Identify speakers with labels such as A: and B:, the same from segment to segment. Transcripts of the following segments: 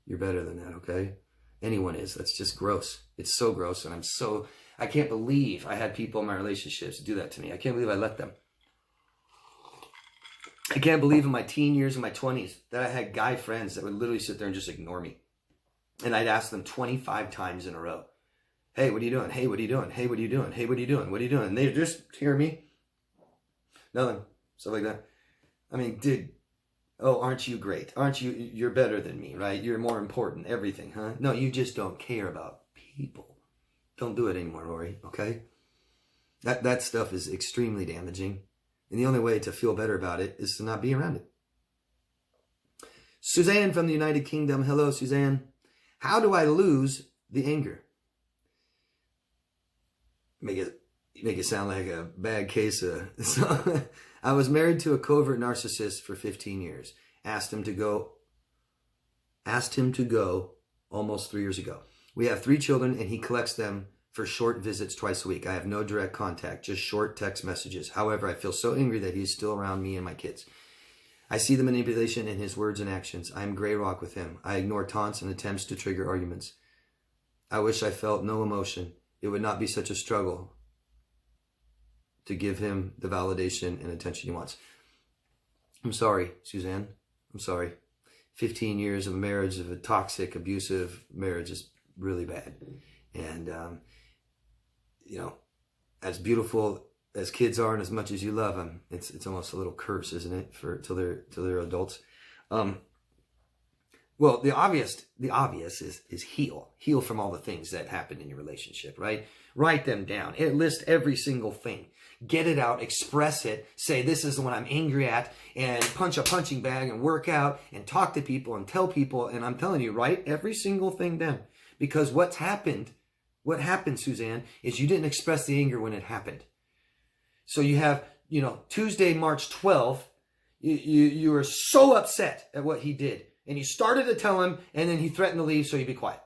A: You're better than that, okay? Anyone is. That's just gross. It's so gross. And I can't believe I had people in my relationships do that to me. I can't believe I let them. I can't believe in my teen years and my 20s that I had guy friends that would literally sit there and just ignore me. And I'd ask them 25 times in a row, hey, what are you doing? Hey, what are you doing? Hey, what are you doing? Hey, what are you doing? What are you doing? And they just hear me. Nothing. Stuff like that. I mean, dude, oh, aren't you great? You're better than me, right? You're more important, everything, huh? No, you just don't care about people. Don't do it anymore, Rory, okay? That stuff is extremely damaging. And the only way to feel better about it is to not be around it. Suzanne from the United Kingdom. Hello, Suzanne. How do I lose the anger? Make it sound like a bad case of... I was married to a covert narcissist for 15 years. Asked him to go almost 3 years ago. We have 3 children and he collects them for short visits twice a week. I have no direct contact, just short text messages. However, I feel so angry that he's still around me and my kids. I see the manipulation in his words and actions. I am gray rock with him. I ignore taunts and attempts to trigger arguments. I wish I felt no emotion. It would not be such a struggle to give him the validation and attention he wants. I'm sorry, Suzanne. I'm sorry. 15 years of marriage, of a toxic, abusive marriage is really bad. And, as beautiful as kids are and as much as you love them, it's almost a little curse, isn't it, till they're adults. Well, the obvious is heal from all the things that happened in your relationship, right? Write them down. List every single thing. Get it out, express it, say this is the one I'm angry at, and punch a punching bag and work out and talk to people and tell people. And I'm telling you, write every single thing down. Because what happened, Suzanne, is you didn't express the anger when it happened. So you have, Tuesday, March 12th, you were so upset at what he did. And you started to tell him, and then he threatened to leave, so you be quiet.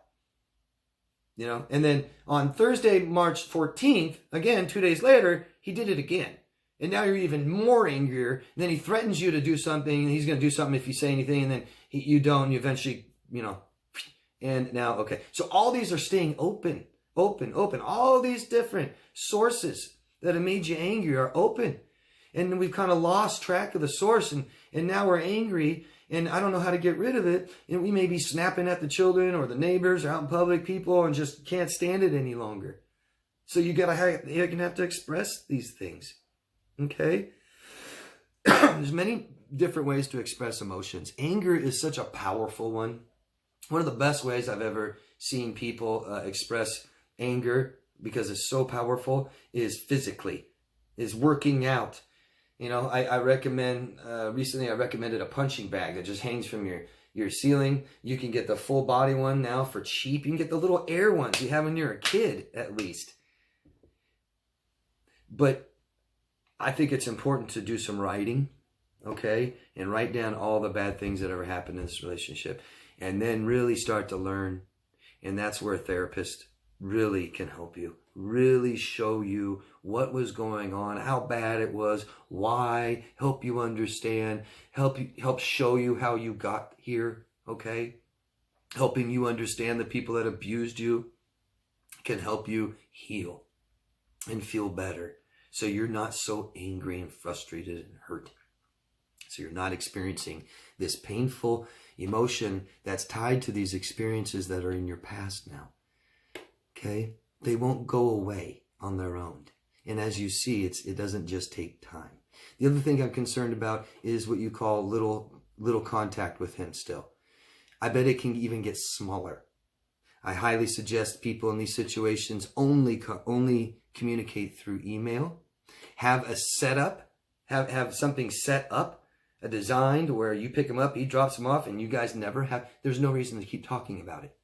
A: And then on Thursday, March 14th, again, 2 days later, he did it again. And now you're even more angrier. And then he threatens you to do something, and he's going to do something if you say anything, and then you don't, and you eventually, and now, okay. So all these are staying open. All these different sources that have made you angry are open. And we've kind of lost track of the source, and now we're angry, and I don't know how to get rid of it. And we may be snapping at the children or the neighbors or out in public, people, and just can't stand it any longer. So you're going to have to express these things. Okay? There's many different ways to express emotions. Anger is such a powerful one. One of the best ways I've ever seen people express anger, because it's so powerful, is physically, is working out. I recommend, recently I recommended a punching bag that just hangs from your ceiling. You can get the full body one now for cheap. You can get the little air ones you have when you're a kid, at least. But I think it's important to do some writing, okay? And write down all the bad things that ever happened in this relationship. And then really start to learn. And that's where a therapist really can help you. Really show you what was going on, how bad it was, why, help you understand, help show you how you got here, okay? Helping you understand the people that abused you can help you heal and feel better. So you're not so angry and frustrated and hurt. So you're not experiencing this painful emotion that's tied to these experiences that are in your past now. Okay? They won't go away on their own. And as you see, it doesn't just take time. The other thing I'm concerned about is what you call little contact with him still. I bet it can even get smaller. I highly suggest people in these situations only communicate through email. Have a setup, have something set up, a design where you pick him up, he drops him off, and you guys never have, there's no reason to keep talking about it,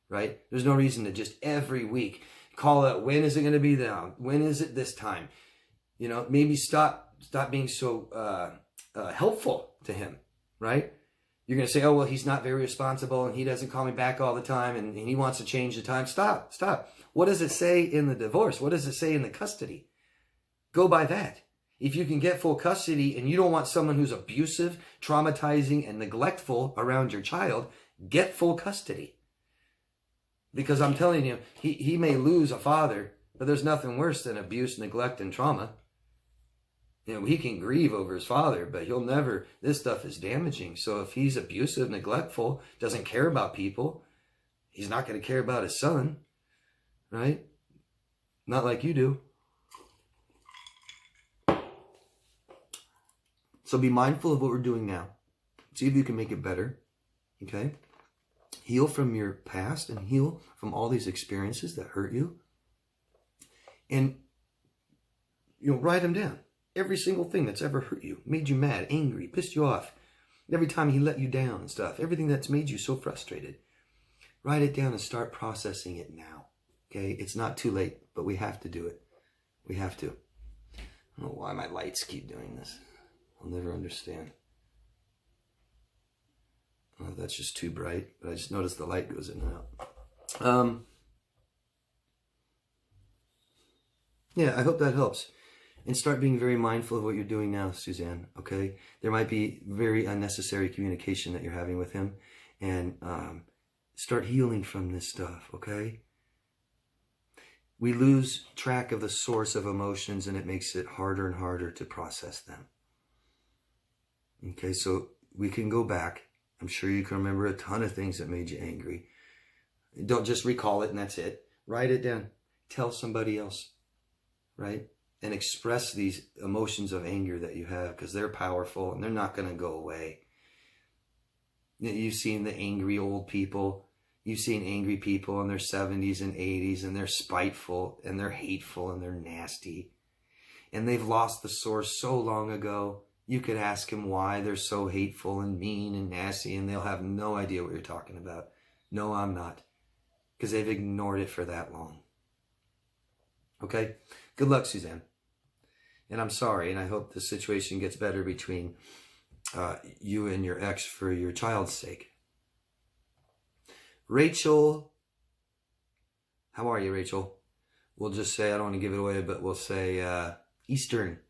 A: right? There's no reason to just every week call it, when is it going to be down? When is it this time? Maybe stop being so helpful to him, right? You're going to say, oh, well, he's not very responsible and he doesn't call me back all the time and he wants to change the time. Stop. What does it say in the divorce? What does it say in the custody? Go by that. If you can get full custody and you don't want someone who's abusive, traumatizing, and neglectful around your child, Get full custody. Because I'm telling you, he may lose a father, but there's nothing worse than abuse, neglect, and trauma. You know, he can grieve over his father, but he'll never, this stuff is damaging. So if he's abusive, neglectful, doesn't care about people, he's not going to care about his son, right? Not like you do. So be mindful of what we're doing now. See if you can make it better, okay? Heal from your past and heal from all these experiences that hurt you. And, you know, write them down. Every single thing that's ever hurt you, made you mad, angry, pissed you off. Every time he let you down and stuff. Everything that's made you so frustrated. Write it down and start processing it now. Okay? It's not too late, but we have to do it. We have to. I don't know why my lights keep doing this. I'll never understand. Oh, that's just too bright. But I just noticed the light goes in and out. Yeah, I hope that helps. And start being very mindful of what you're doing now, Suzanne, okay? There might be very unnecessary communication that you're having with him. And start healing from this stuff, okay? We lose track of the source of emotions, and it makes it harder and harder to process them. Okay, so we can go back. I'm sure you can remember a ton of things that made you angry. Don't just recall it and that's it. Write it down. Tell somebody else, right? And express these emotions of anger that you have, because they're powerful and they're not going to go away. You've seen the angry old people. You've seen angry people in their 70s and 80s, and they're spiteful and they're hateful and they're nasty. And they've lost the source so long ago. You could ask them why they're so hateful and mean and nasty, and they'll have no idea what you're talking about. No, I'm not. Because they've ignored it for that long. Okay? Good luck, Suzanne. And I'm sorry, and I hope the situation gets better between you and your ex for your child's sake. Rachel, how are you, Rachel? We'll just say, I don't want to give it away, but we'll say Eastern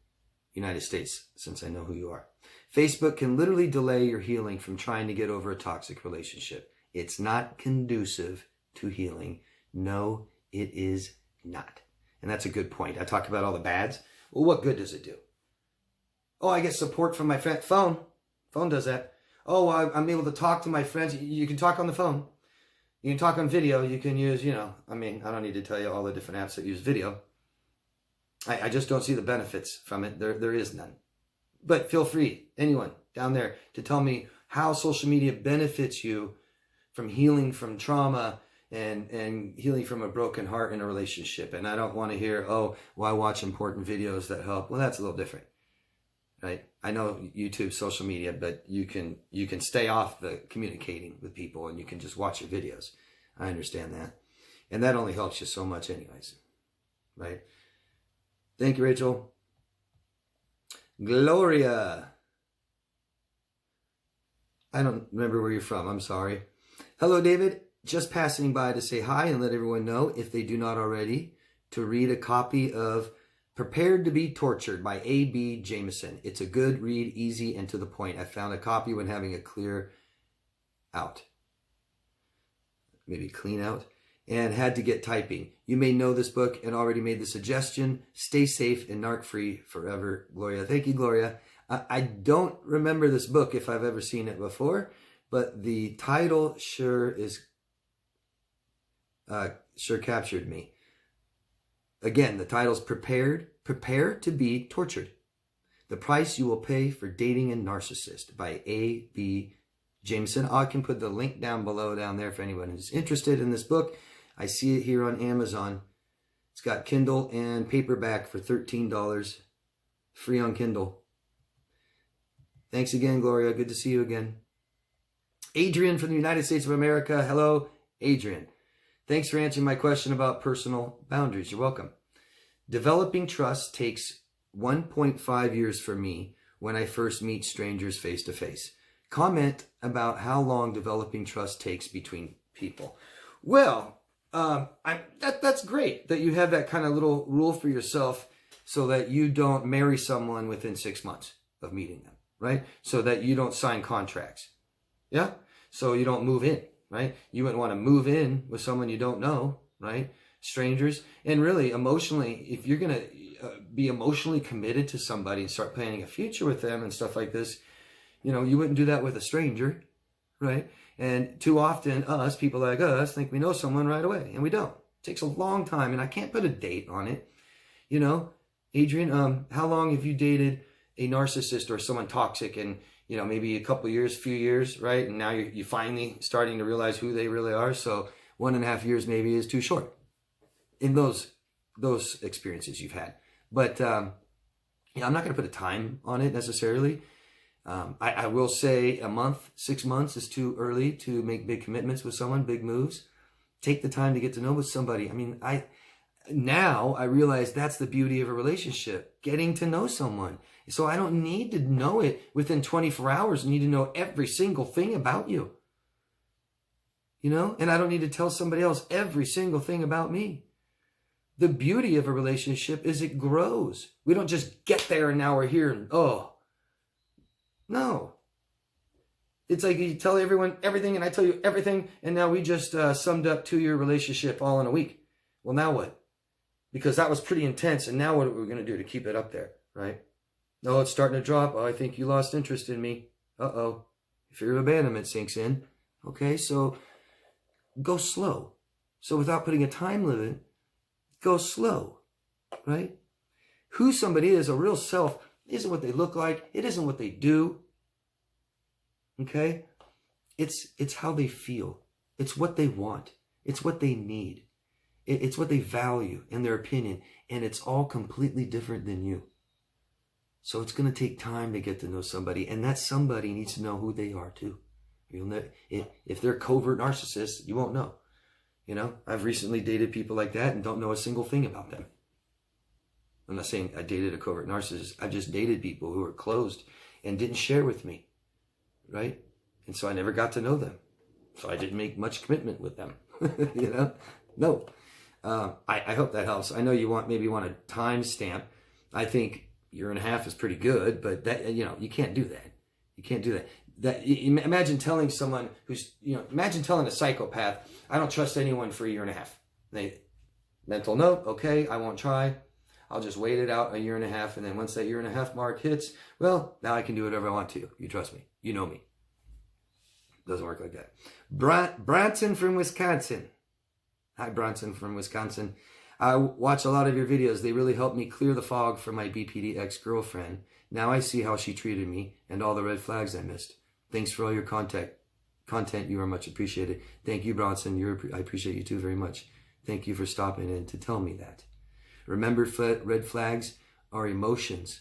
A: United States, since I know who you are. Facebook can literally delay your healing from trying to get over a toxic relationship. It's not conducive to healing. No, it is not. And that's a good point. I talk about all the bads. Well, what good does it do? Oh, I get support from my phone. Phone does that. Oh, I'm able to talk to my friends. You can talk on the phone. You can talk on video. You can use, I don't need to tell you all the different apps that use video. I just don't see the benefits from it. There is none. But feel free, anyone down there, to tell me how social media benefits you from healing from trauma and healing from a broken heart in a relationship. And I don't want to hear, oh, well, I watch important videos that help. Well, that's a little different, right? I know YouTube, social media, but you can stay off the communicating with people and you can just watch your videos. I understand that. And that only helps you so much anyways, right? Thank you, Rachel. Gloria. I don't remember where you're from. I'm sorry. Hello, David. Just passing by to say hi and let everyone know, if they do not already, to read a copy of Prepared to be Tortured by A.B. Jameson. It's a good read, easy and to the point. I found a copy when having a clear out. Maybe clean out. And had to get typing. You may know this book and already made the suggestion. Stay safe and narc-free forever, Gloria. Thank you, Gloria. I don't remember this book if I've ever seen it before, but the title sure captured me. Again, the title's Prepare to be Tortured. The Price You Will Pay for Dating a Narcissist by A.B. Jameson. I can put the link down below down there for anyone who's interested in this book. I see it here on Amazon. It's got Kindle and paperback for $13. Free on Kindle. Thanks again, Gloria. Good to see you again. Adrian from the United States of America. Hello, Adrian. Thanks for answering my question about personal boundaries. You're welcome. Developing trust takes 1.5 years for me when I first meet strangers face to face. Comment about how long developing trust takes between people. Well, that's great that you have that kind of little rule for yourself so that you don't marry someone within 6 months of meeting them, right? So that you don't sign contracts. Yeah? so you don't move in, right? You wouldn't want to move in with someone you don't know, right? Strangers. And really, emotionally, if you're going to be emotionally committed to somebody and start planning a future with them and stuff like this, you know, you wouldn't do that with a stranger, right? And too often, people like us, think we know someone right away, and we don't. It takes a long time, and I can't put a date on it. You know, Adrian, how long have you dated a narcissist or someone toxic? And, you know, maybe a couple years, few years, right? And now you're finally starting to realize who they really are. So 1.5 years maybe is too short in those experiences you've had. But I'm not going to put a time on it necessarily. I will say a month, 6 months is too early to make big commitments with someone, big moves. Take the time to get to know with somebody. I mean, now I realize that's the beauty of a relationship, getting to know someone. So I don't need to know it within 24 hours. I need to know every single thing about you. You know, and I don't need to tell somebody else every single thing about me. The beauty of a relationship is it grows. We don't just get there and now we're here and, oh, no. It's like you tell everyone everything and I tell you everything, and now we just summed up 2-year relationship all in a week. Well, now what? Because that was pretty intense, and now what are we going to do to keep it up there, right? No, it's starting to drop. Oh, I think you lost interest in me. Uh-oh. Fear of abandonment sinks in. Okay, so go slow. So without putting a time limit, go slow, right? Who somebody is, a real self, isn't what they look like. It isn't what they do. Okay? It's how they feel. It's what they want. It's what they need. It's what they value in their opinion. And it's all completely different than you. So it's going to take time to get to know somebody. And that somebody needs to know who they are too. You'll know, if they're covert narcissists, you won't know. You know, I've recently dated people like that and don't know a single thing about them. I'm not saying I dated a covert narcissist. I've just dated people who were closed and didn't share with me. Right? And so I never got to know them. So I didn't make much commitment with them. You know? No. I hope that helps. I know you maybe want a time stamp. I think 1.5 years is pretty good, but that, you know, you can't do that. You can't do that. Imagine telling someone imagine telling a psychopath, I don't trust anyone for 1.5 years. Mental note, okay, I won't try. I'll just wait it out 1.5 years, and then once that 1.5 year mark hits, well, now I can do whatever I want to. You trust me. You know me. Doesn't work like that. Branson from Wisconsin. Hi, Branson from Wisconsin. I watch a lot of your videos. They really helped me clear the fog from my BPD ex-girlfriend. Now I see how she treated me and all the red flags I missed. Thanks for all your content. You are much appreciated. Thank you, Bronson. I appreciate you too very much. Thank you for stopping in to tell me that. Remember, red flags are emotions.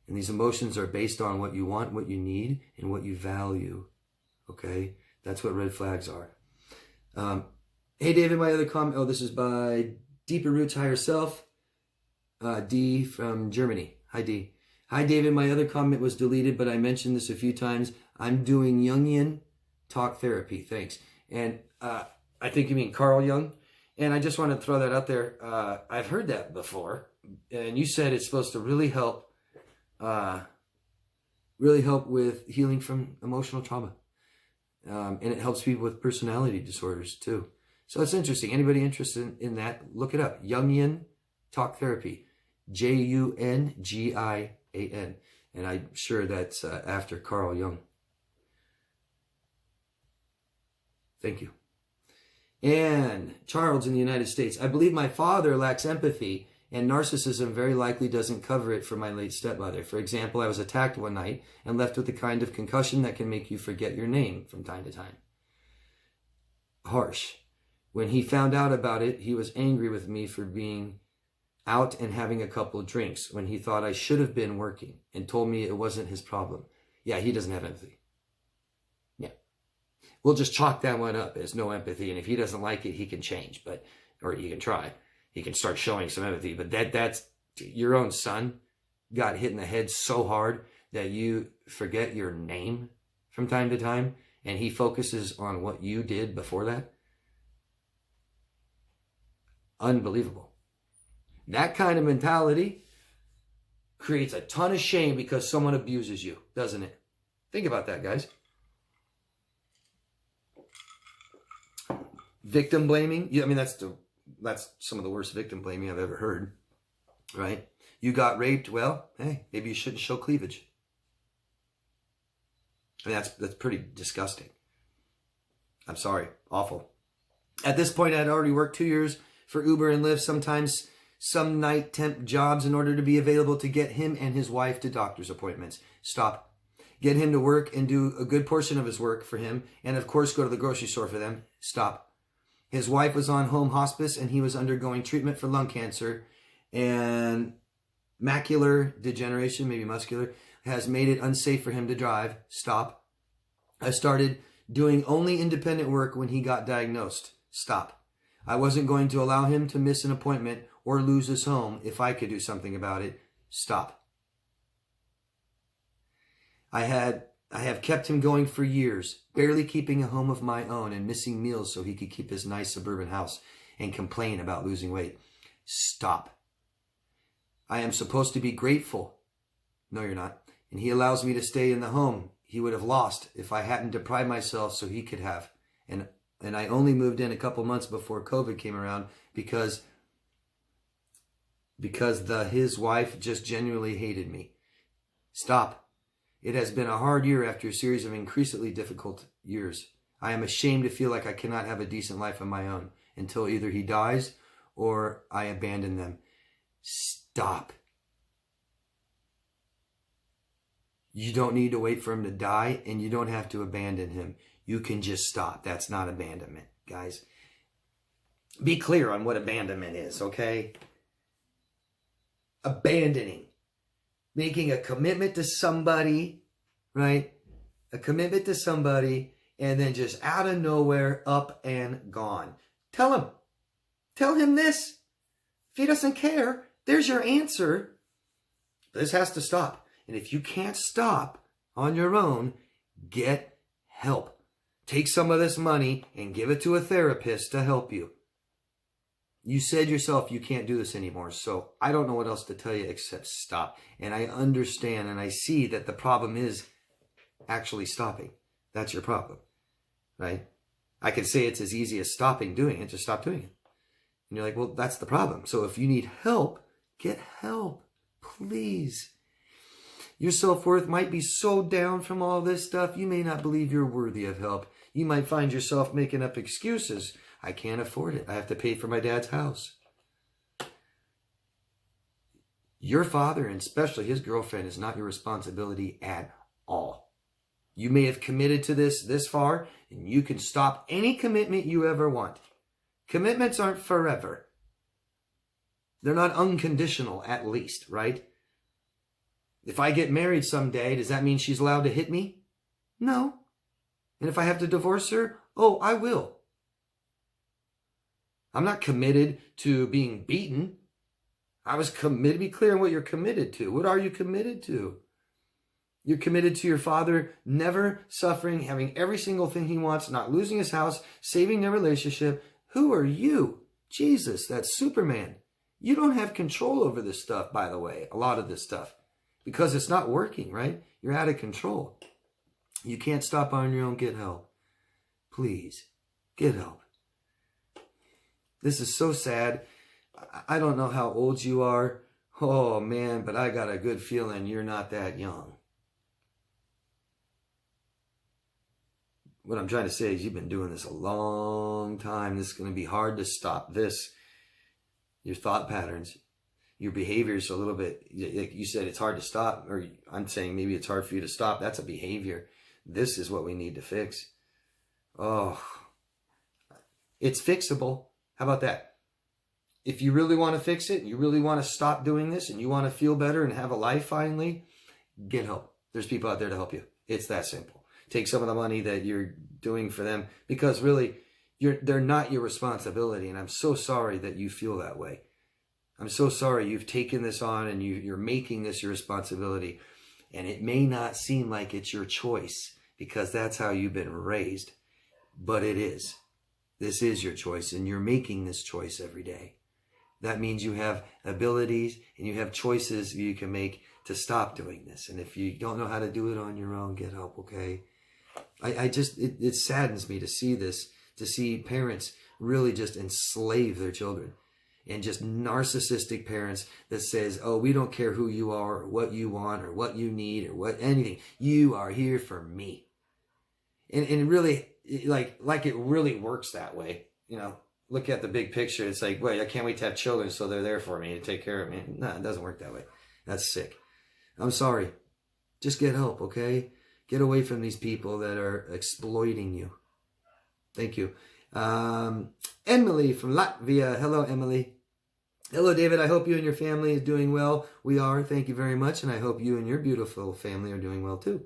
A: And these emotions are based on what you want, what you need, and what you value. Okay? That's what red flags are. Hey, David, my other comment. Oh, this is by Deeper Roots Higher Self. D from Germany. Hi, D. Hi, David. My other comment was deleted, but I mentioned this a few times. I'm doing Jungian talk therapy. Thanks. And I think you mean Carl Jung. And I just want to throw that out there. I've heard that before. And you said it's supposed to really help with healing from emotional trauma. And it helps people with personality disorders too. So it's interesting. Anybody interested in that, look it up. Jungian talk therapy. Jungian. And I'm sure that's after Carl Jung. Thank you. And Charles in the United States. I believe my father lacks empathy, and narcissism very likely doesn't cover it for my late stepmother. For example, I was attacked one night and left with the kind of concussion that can make you forget your name from time to time. Harsh. When he found out about it, he was angry with me for being out and having a couple of drinks when he thought I should have been working, and told me it wasn't his problem. Yeah, he doesn't have empathy. Yeah. We'll just chalk that one up as no empathy, and if he doesn't like it, he can change, or he can try. He can start showing some empathy, but that's your own son got hit in the head so hard that you forget your name from time to time, and he focuses on what you did before that. Unbelievable. That kind of mentality creates a ton of shame because someone abuses you, doesn't it? Think about that, guys. Victim blaming. I mean, that's some of the worst victim blaming I've ever heard, right? You got raped. Well, hey, maybe you shouldn't show cleavage. I mean, that's pretty disgusting. I'm sorry. Awful. At this point, I'd already worked 2 years for Uber and Lyft, sometimes some night temp jobs in order to be available to get him and his wife to doctor's appointments. Stop. Get him to work and do a good portion of his work for him. And of course, go to the grocery store for them. Stop. His wife was on home hospice and he was undergoing treatment for lung cancer. And macular degeneration, maybe muscular, has made it unsafe for him to drive. Stop. I started doing only independent work when he got diagnosed. Stop. I wasn't going to allow him to miss an appointment or lose his home if I could do something about it. Stop. I have kept him going for years, barely keeping a home of my own and missing meals so he could keep his nice suburban house and complain about losing weight. Stop. I am supposed to be grateful. No, you're not. And he allows me to stay in the home he would have lost if I hadn't deprived myself so he could have. And I only moved in a couple months before COVID came around because his wife just genuinely hated me. Stop. It has been a hard year after a series of increasingly difficult years. I am ashamed to feel like I cannot have a decent life of my own until either he dies or I abandon them. Stop. You don't need to wait for him to die, and you don't have to abandon him. You can just stop. That's not abandonment, guys. Be clear on what abandonment is, okay? Abandoning. Making a commitment to somebody, right? A commitment to somebody, and then just out of nowhere, up and gone. Tell him. Tell him this. If he doesn't care, there's your answer. This has to stop. And if you can't stop on your own, get help. Take some of this money and give it to a therapist to help you. You said yourself you can't do this anymore, so I don't know what else to tell you except stop. And I understand and I see that the problem is actually stopping. That's your problem, right? I could say it's as easy as stopping doing it, just stop doing it. And you're like, well, that's the problem. So if you need help, get help, please. Your self-worth might be so down from all this stuff, you may not believe you're worthy of help. You might find yourself making up excuses. I can't afford it. I have to pay for my dad's house. Your father, and especially his girlfriend, is not your responsibility at all. You may have committed to this far, and you can stop any commitment you ever want. Commitments aren't forever. They're not unconditional, at least, right? If I get married someday, does that mean she's allowed to hit me? No. And if I have to divorce her, oh, I will. I'm not committed to being beaten. I was committed. Be clear on what you're committed to. What are you committed to? You're committed to your father never suffering, having every single thing he wants, not losing his house, saving their relationship. Who are you? Jesus, that's Superman. You don't have control over this stuff, by the way, a lot of this stuff. Because it's not working, right? You're out of control. You can't stop on your own. Get help. Please, get help. This is so sad. I don't know how old you are. Oh, man, but I got a good feeling you're not that young. What I'm trying to say is you've been doing this a long time. This is going to be hard to stop this. Your thought patterns. Your behavior is a little bit, like you said, it's hard to stop. Or I'm saying maybe it's hard for you to stop. That's a behavior. This is what we need to fix. Oh, it's fixable. How about that? If you really want to fix it, you really want to stop doing this, and you want to feel better and have a life finally, get help. There's people out there to help you. It's that simple. Take some of the money that you're doing for them, because really, they're not your responsibility. And I'm so sorry that you feel that way. I'm so sorry you've taken this on and you're making this your responsibility. And it may not seem like it's your choice because that's how you've been raised. But it is. This is your choice, and you're making this choice every day. That means you have abilities and you have choices you can make to stop doing this. And if you don't know how to do it on your own, get help, okay? It saddens me to see this, to see parents really just enslave their children. And just narcissistic parents that says, oh, we don't care who you are or what you want or what you need or what anything. You are here for me. And really, like it really works that way. You know, look at the big picture. It's like, well, I can't wait to have children so they're there for me to take care of me. No, it doesn't work that way. That's sick. I'm sorry. Just get help, okay? Get away from these people that are exploiting you. Thank you. Emily from Latvia. Hello, Emily. Hello, David. I hope you and your family is doing well. We are. Thank you very much. And I hope you and your beautiful family are doing well too.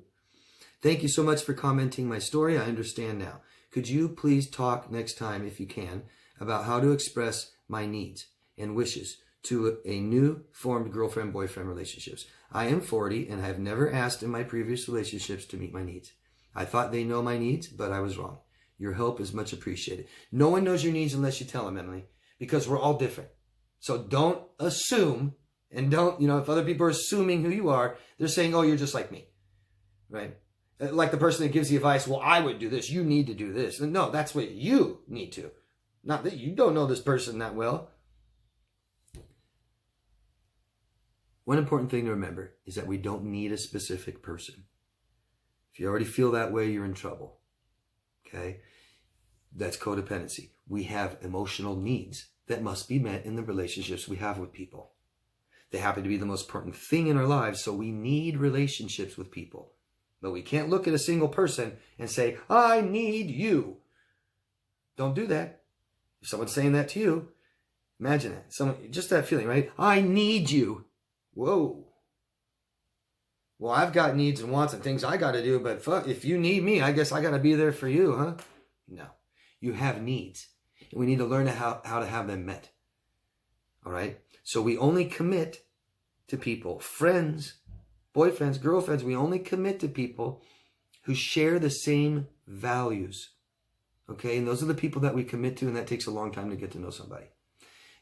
A: Thank you so much for commenting my story. I understand now. Could you please talk next time, if you can, about how to express my needs and wishes to a new formed girlfriend-boyfriend relationships? I am 40 and I have never asked in my previous relationships to meet my needs. I thought they know my needs, but I was wrong. Your help is much appreciated. No one knows your needs unless you tell them, Emily, because we're all different. So don't assume, and don't, if other people are assuming who you are, they're saying, oh, you're just like me, right? Like the person that gives the advice, well, I would do this. You need to do this. And no, that's what you need to. Not that you don't know this person that well. One important thing to remember is that we don't need a specific person. If you already feel that way, you're in trouble. Okay? That's codependency. We have emotional needs that must be met in the relationships we have with people. They happen to be the most important thing in our lives, so we need relationships with people. But we can't look at a single person and say, I need you. Don't do that. If someone's saying that to you, imagine that. Just that feeling, right? I need you. Whoa. Well, I've got needs and wants and things I got to do, but fuck, if you need me, I guess I got to be there for you, huh? No. You have needs. And we need to learn how to have them met. All right? So we only commit to people, friends, boyfriends, girlfriends, we only commit to people who share the same values. Okay? And those are the people that we commit to, and that takes a long time to get to know somebody.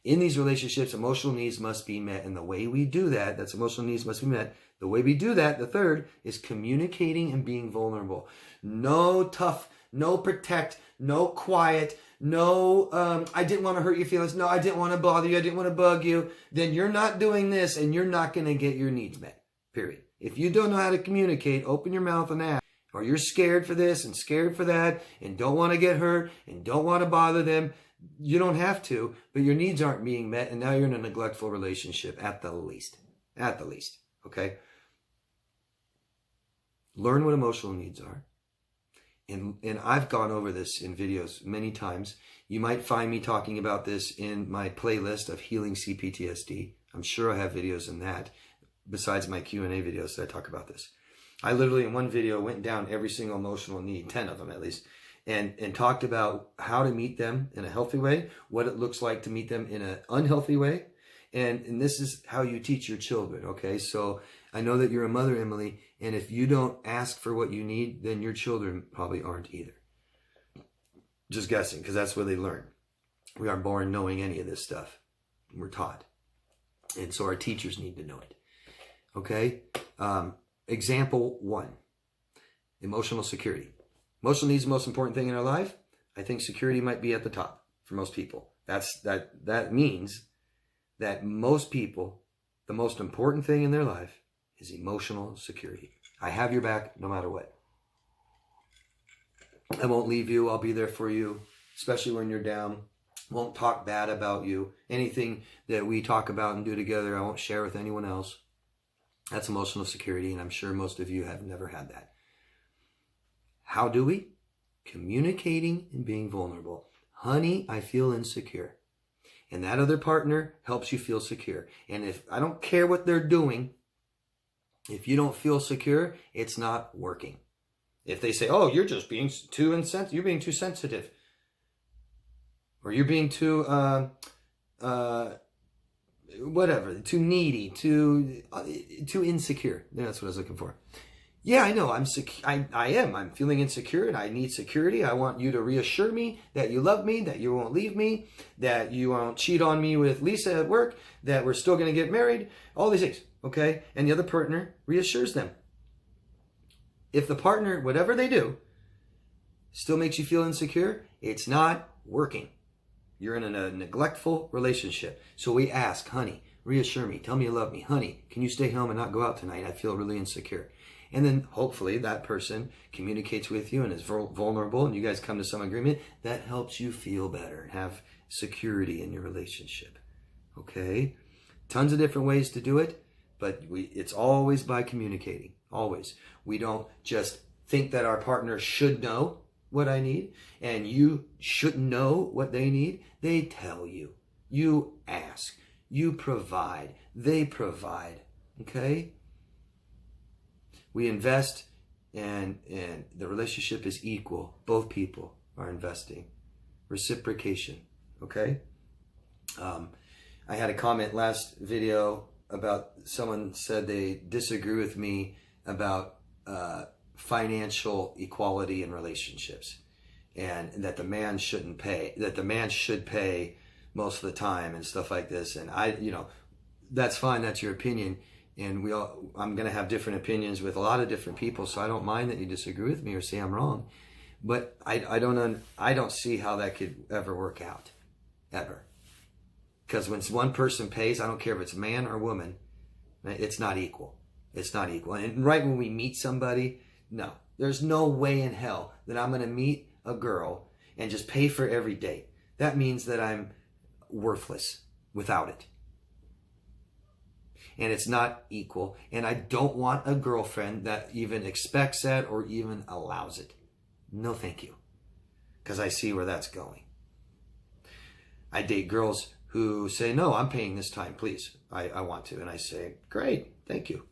A: In these relationships, emotional needs must be met. And the way we do that, that's emotional needs must be met. The way we do that, the third, is communicating and being vulnerable. No tough, no protect, no quiet, no, I didn't want to hurt your feelings. No, I didn't want to bother you. I didn't want to bug you. Then you're not doing this and you're not going to get your needs met, period. If you don't know how to communicate, open your mouth and ask. Or you're scared for this and scared for that and don't want to get hurt and don't want to bother them. You don't have to, but your needs aren't being met and now you're in a neglectful relationship at the least. At the least, okay? Learn what emotional needs are. And I've gone over this in videos many times. You might find me talking about this in my playlist of Healing CPTSD. I'm sure I have videos in that, besides my Q&A videos that I talk about this. I literally, in one video, went down every single emotional need, 10 of them at least, and talked about how to meet them in a healthy way, what it looks like to meet them in an unhealthy way. And this is how you teach your children, okay? So I know that you're a mother, Emily, and if you don't ask for what you need, then your children probably aren't either. Just guessing, because that's where they learn. We aren't born knowing any of this stuff. We're taught. And so our teachers need to know it. Okay? Example 1. Emotional security. Emotional needs is the most important thing in our life. I think security might be at the top for most people. That means that most people, the most important thing in their life is emotional security. I have your back no matter what. I won't leave you. I'll be there for you, especially when you're down. Won't talk bad about you. Anything that we talk about and do together, I won't share with anyone else. That's emotional security, and I'm sure most of you have never had that. How do we? Communicating and being vulnerable. Honey, I feel insecure. And that other partner helps you feel secure. And if I don't care what they're doing, if you don't feel secure, it's not working. If they say, oh, you're just being too insensitive, you're being too sensitive. Or you're being too, whatever, too needy, too insecure. That's what I was looking for. Yeah, I know. I am. I'm feeling insecure and I need security. I want you to reassure me that you love me, that you won't leave me, that you won't cheat on me with Lisa at work, that we're still going to get married, all these things, okay? And the other partner reassures them. If the partner, whatever they do, still makes you feel insecure, it's not working. You're in a neglectful relationship. So we ask, honey, reassure me. Tell me you love me. Honey, can you stay home and not go out tonight? I feel really insecure. And then hopefully that person communicates with you and is vulnerable, and you guys come to some agreement that helps you feel better and have security in your relationship. Okay? Tons of different ways to do it, but it's always by communicating. Always. We don't just think that our partner should know what I need, and you shouldn't know what they need. They tell you. You ask. You provide. They provide. Okay? We invest, and the relationship is equal. Both people are investing. Reciprocation. Okay? I had a comment last video about someone said they disagree with me about financial equality in relationships, and that the man shouldn't pay, that the man should pay most of the time and stuff like this. And that's fine. That's your opinion. And I'm going to have different opinions with a lot of different people. So I don't mind that you disagree with me or say I'm wrong, but I don't see how that could ever work out, ever. Because when one person pays, I don't care if it's man or woman, it's not equal. It's not equal. And right when we meet somebody, no, there's no way in hell that I'm going to meet a girl and just pay for every date. That means that I'm worthless without it. And it's not equal. And I don't want a girlfriend that even expects that or even allows it. No, thank you. Because I see where that's going. I date girls who say, no, I'm paying this time, please. I want to. And I say, great, thank you.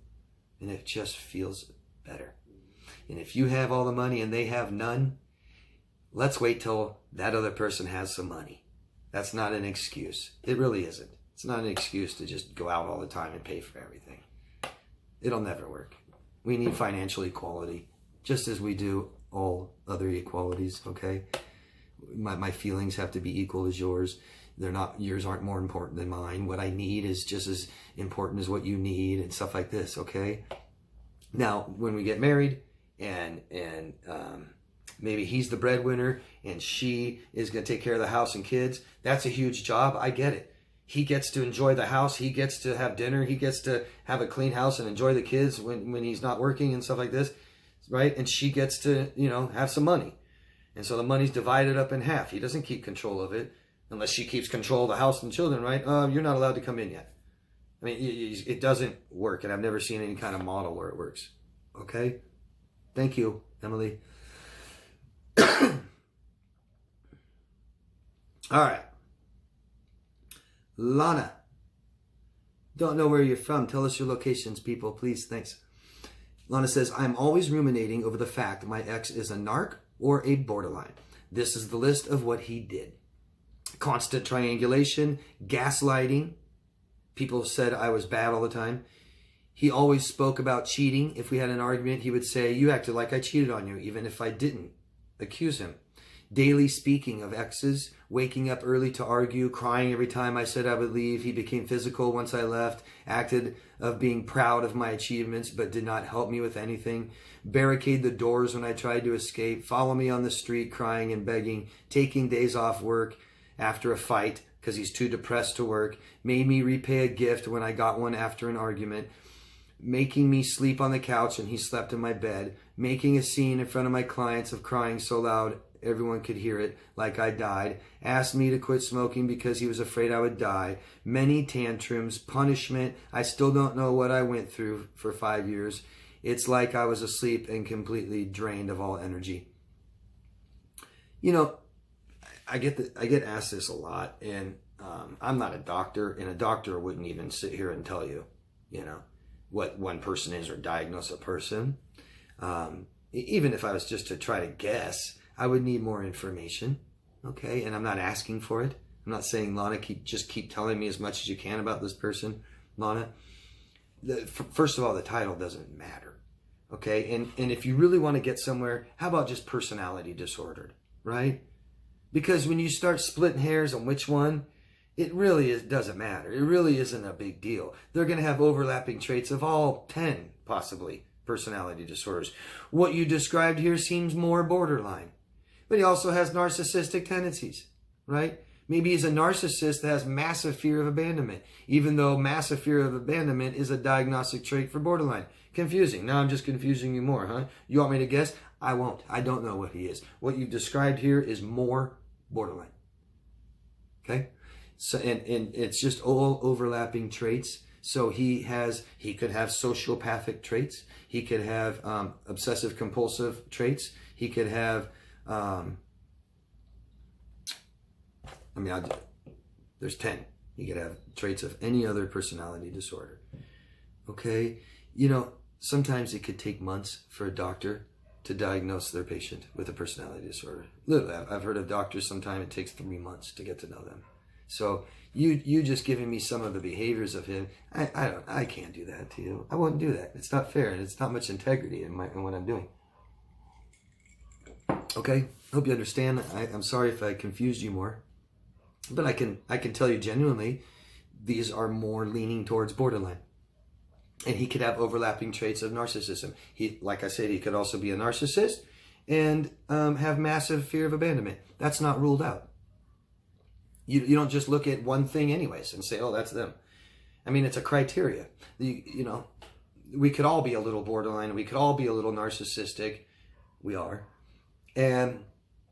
A: And it just feels better. And if you have all the money and they have none, let's wait till that other person has some money. That's not an excuse. It really isn't. It's not an excuse to just go out all the time and pay for everything. It'll never work. We need financial equality, just as we do all other equalities, okay? My feelings have to be equal as yours. They're not, yours aren't more important than mine. What I need is just as important as what you need and stuff like this, okay? Now, when we get married and maybe he's the breadwinner and she is going to take care of the house and kids, that's a huge job. I get it. He gets to enjoy the house. He gets to have dinner. He gets to have a clean house and enjoy the kids when he's not working and stuff like this, right? And she gets to, have some money. And so the money's divided up in half. He doesn't keep control of it unless she keeps control of the house and children, right? You're not allowed to come in yet. I mean, it doesn't work, and I've never seen any kind of model where it works. Okay? Thank you, Emily. All right. Lana. Don't know where you're from. Tell us your locations, people, please. Thanks. Lana says, I'm always ruminating over the fact my ex is a narc or a borderline. This is the list of what he did. Constant triangulation, gaslighting. People said I was bad all the time. He always spoke about cheating. If we had an argument, he would say, you acted like I cheated on you, even if I didn't. Accuse him. Daily speaking of exes, waking up early to argue, crying every time I said I would leave. He became physical once I left, acted of being proud of my achievements, but did not help me with anything. Barricade the doors when I tried to escape, follow me on the street crying and begging, taking days off work after a fight because he's too depressed to work, made me repay a gift when I got one after an argument, making me sleep on the couch and he slept in my bed, making a scene in front of my clients of crying so loud everyone could hear it like I died, asked me to quit smoking because he was afraid I would die, many tantrums, punishment. I still don't know what I went through for 5 years. It's like I was asleep and completely drained of all energy. I get asked this a lot, and I'm not a doctor, and a doctor wouldn't even sit here and tell you, what one person is or diagnose a person. Even if I was just to try to guess, I would need more information, okay? And I'm not asking for it. I'm not saying, Lana, just keep telling me as much as you can about this person, Lana. First of all, the title doesn't matter, okay? And if you really want to get somewhere, how about just personality disordered, right? Because when you start splitting hairs on which one, it really doesn't matter. It really isn't a big deal. They're going to have overlapping traits of all 10, possibly, personality disorders. What you described here seems more borderline. but he also has narcissistic tendencies, right? Maybe he's a narcissist that has massive fear of abandonment, even though massive fear of abandonment is a diagnostic trait for borderline. Confusing. Now I'm just confusing you more, huh? You want me to guess? I won't. I don't know what he is. What you've described here is more borderline. Okay? So, and it's just all overlapping traits. So he could have sociopathic traits. He could have obsessive compulsive traits. He could have, there's 10. He could have traits of any other personality disorder. Okay? Sometimes it could take months for a doctor to diagnose their patient with a personality disorder. Literally, I've heard of doctors, sometimes it takes 3 months to get to know them. So you just giving me some of the behaviors of him, I can't do that to you. I wouldn't do that. It's not fair, and it's not much integrity in what I'm doing. Okay? Hope you understand. I'm sorry if I confused you more. But I can tell you genuinely, these are more leaning towards borderline. And he could have overlapping traits of narcissism. Like I said, he could also be a narcissist and have massive fear of abandonment. That's not ruled out. You don't just look at one thing anyways and say, oh, that's them. I mean, it's a criteria. We could all be a little borderline. We could all be a little narcissistic. We are. And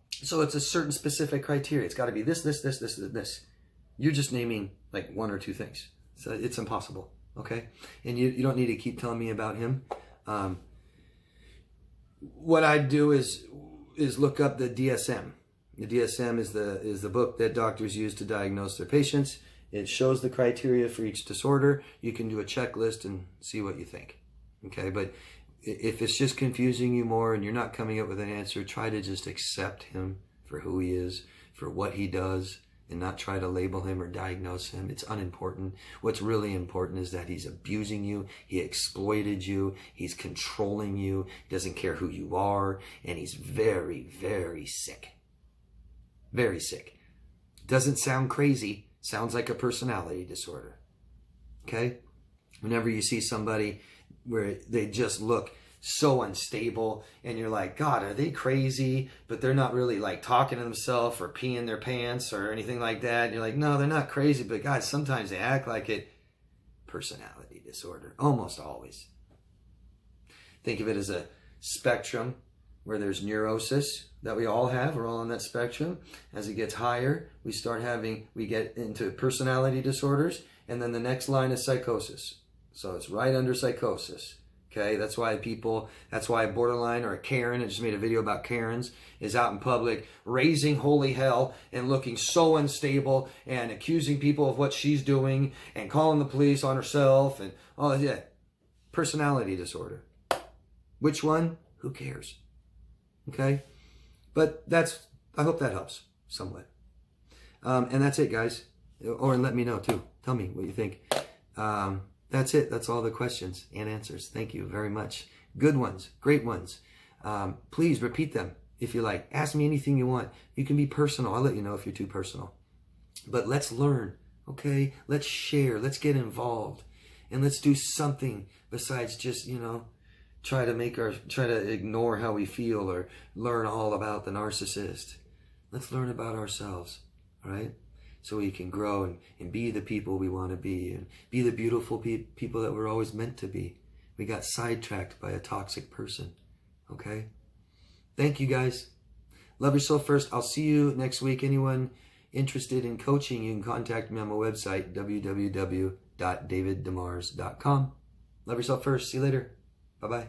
A: so it's a certain specific criteria. It's got to be this, this, this, this, this. You're just naming like 1 or 2 things. So it's impossible. Okay? And you don't need to keep telling me about him. What I do is look up the DSM. The DSM is the book that doctors use to diagnose their patients. It shows the criteria for each disorder. You can do a checklist and see what you think. Okay? But if it's just confusing you more and you're not coming up with an answer, try to just accept him for who he is, for what he does, and not try to label him or diagnose him. It's unimportant. What's really important is that he's abusing you, he exploited you, he's controlling you, doesn't care who you are, and he's very, very sick. Very sick. Doesn't sound crazy, sounds like a personality disorder. Okay? Whenever you see somebody where they just look so unstable and you're like, God, are they crazy? But they're not really like talking to themselves or peeing their pants or anything like that. And you're like, no, they're not crazy, but God, sometimes they act like it. Personality disorder, almost always. Think of it as a spectrum where there's neurosis that we all have. We're all on that spectrum. As it gets higher, we get into personality disorders, and then the next line is psychosis. So it's right under psychosis. Okay, that's why borderline or a Karen, I just made a video about Karens, is out in public raising holy hell and looking so unstable and accusing people of what she's doing and calling the police on herself and all that. Personality disorder. Which one? Who cares? Okay? But I hope that helps somewhat. And that's it, guys. Or let me know too. Tell me what you think. That's it. That's all the questions and answers. Thank you very much. Good ones. Great ones. Please repeat them if you like. Ask me anything you want. You can be personal. I'll let you know if you're too personal. But let's learn, okay? Let's share. Let's get involved. And let's do something besides just, try to ignore how we feel or learn all about the narcissist. Let's learn about ourselves, all right? So we can grow and be the people we want to be and be the beautiful people that we're always meant to be. We got sidetracked by a toxic person. Okay? Thank you, guys. Love yourself first. I'll see you next week. Anyone interested in coaching, you can contact me on my website, www.daviddemars.com. Love yourself first. See you later. Bye-bye.